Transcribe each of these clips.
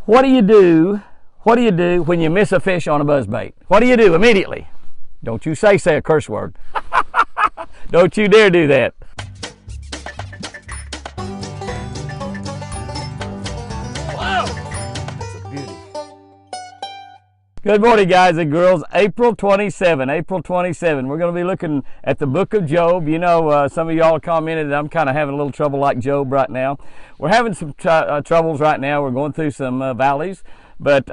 What do you do? What do you do when you miss a fish on a buzzbait? What do you do immediately? Don't you say a curse word. Don't you dare do that. Whoa! That's a beauty. Good morning, guys and girls. April 27. We're going to be looking at the book of Job. You know, some of y'all commented that I'm kind of having a little trouble like Job right now. We're having some troubles right now. We're going through some valleys, but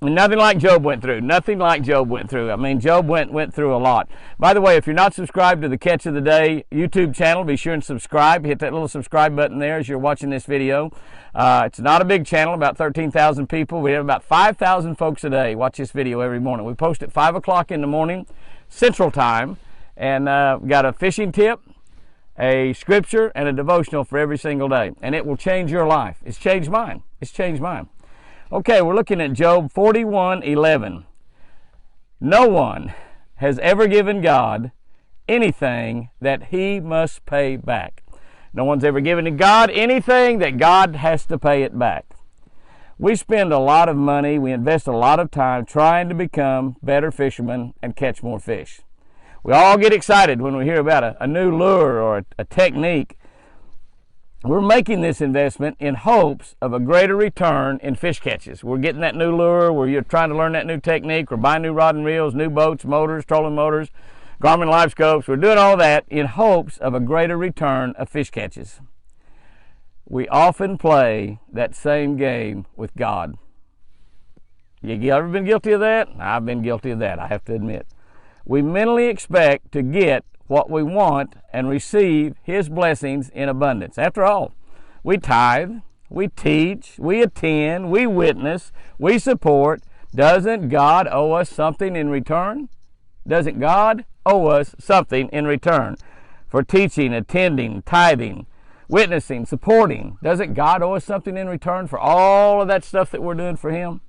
nothing like Job went through. Nothing like Job went through. I mean, Job went through a lot. By the way, if you're not subscribed to the Catch of the Day YouTube channel, be sure and subscribe. Hit that little subscribe button there as you're watching this video. It's not a big channel, about 13,000 people. We have about 5,000 folks a day watch this video every morning. We post at 5 o'clock in the morning, Central Time, and got a fishing tip, a scripture, and a devotional for every single day. And it will change your life. It's changed mine. It's changed mine. Okay, we're looking at Job 41:11. No one has ever given God anything that he must pay back. No one's ever given to God anything that God has to pay it back. We spend a lot of money, we invest a lot of time trying to become better fishermen and catch more fish. We all get excited when we hear about a new lure or a technique. We're making this investment in hopes of a greater return in fish catches. We're getting that new lure, we're trying to learn that new technique, we're buying new rod and reels, new boats, motors, trolling motors, Garmin live scopes. We're doing all that in hopes of a greater return of fish catches. We often play that same game with God. You ever been guilty of that? I've been guilty of that, I have to admit. We mentally expect to get what we want and receive his blessings in abundance. After all, we tithe, we teach, we attend, we witness, we support. Doesn't God owe us something in return? Doesn't God owe us something in return for teaching, attending, tithing, witnessing, supporting? Doesn't God owe us something in return for all of that stuff that we're doing for him?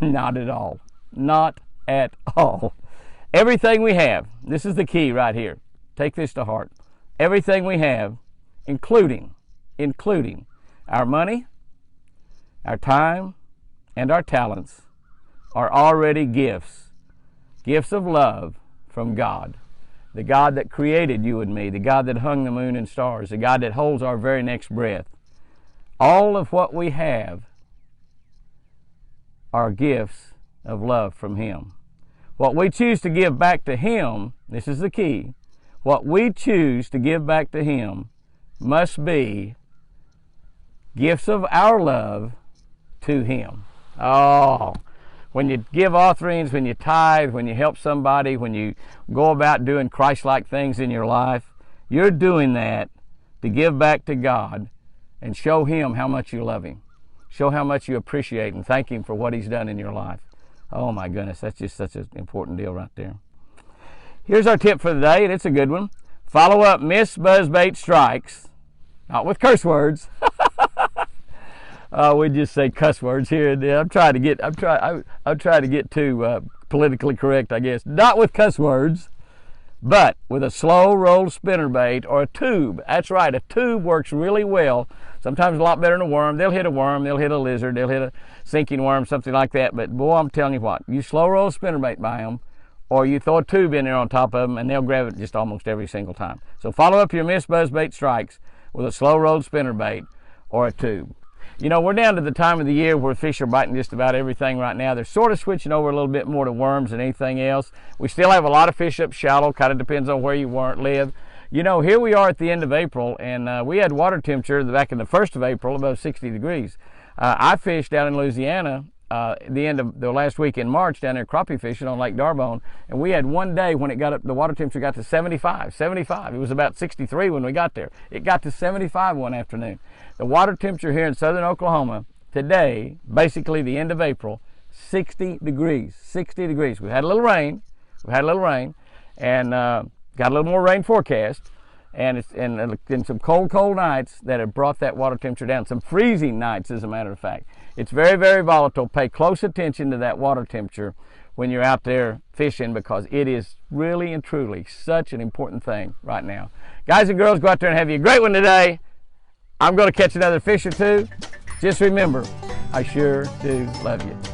Not at all. Not at all. Everything we have, this is the key right here. Take this to heart. Everything we have, including our money, our time, and our talents, are already gifts of love from God. The God that created you and me, the God that hung the moon and stars, the God that holds our very next breath. All of what we have are gifts of love from him. What we choose to give back to him, this is the key, what we choose to give back to him must be gifts of our love to him. Oh, when you give offerings, when you tithe, when you help somebody, when you go about doing Christ-like things in your life, you're doing that to give back to God and show him how much you love him. Show how much you appreciate and thank him for what he's done in your life. Oh my goodness, that's just such an important deal right there. Here's our tip for the day, and it's a good one. Follow up missed buzzbait strikes, not with curse words. We just say cuss words here and there. I'm trying to get too politically correct, I guess. Not with cuss words, but with a slow roll spinnerbait or a tube. That's right, a tube works really well. Sometimes a lot better than a worm. They'll hit a worm, they'll hit a lizard, they'll hit a sinking worm, something like that. But boy, I'm telling you what, you slow roll a spinnerbait by them, or you throw a tube in there on top of them, and they'll grab it just almost every single time. So follow up your missed buzzbait strikes with a slow rolled spinnerbait or a tube. You know, we're down to the time of the year where fish are biting just about everything right now. They're sort of switching over a little bit more to worms than anything else. We still have a lot of fish up shallow, kind of depends on where you live. You know, here we are at the end of April, and we had water temperature back in the 1st of April above 60 degrees. I fished down in Louisiana the end of the last week in March down there crappie fishing on Lake D'Arbonne, and we had one day when it got up, the water temperature got to 75. It was about 63 when we got there. It got to 75 one afternoon. The water temperature here in southern Oklahoma today, basically the end of April, 60 degrees. 60 degrees. We had a little rain, and got a little more rain forecast, and some cold nights that have brought that water temperature down. Some freezing nights, as a matter of fact. It's very, very volatile. Pay close attention to that water temperature when you're out there fishing, because it is really and truly such an important thing right now. Guys and girls, go out there and have you a great one today. I'm going to catch another fish or two. Just remember, I sure do love you.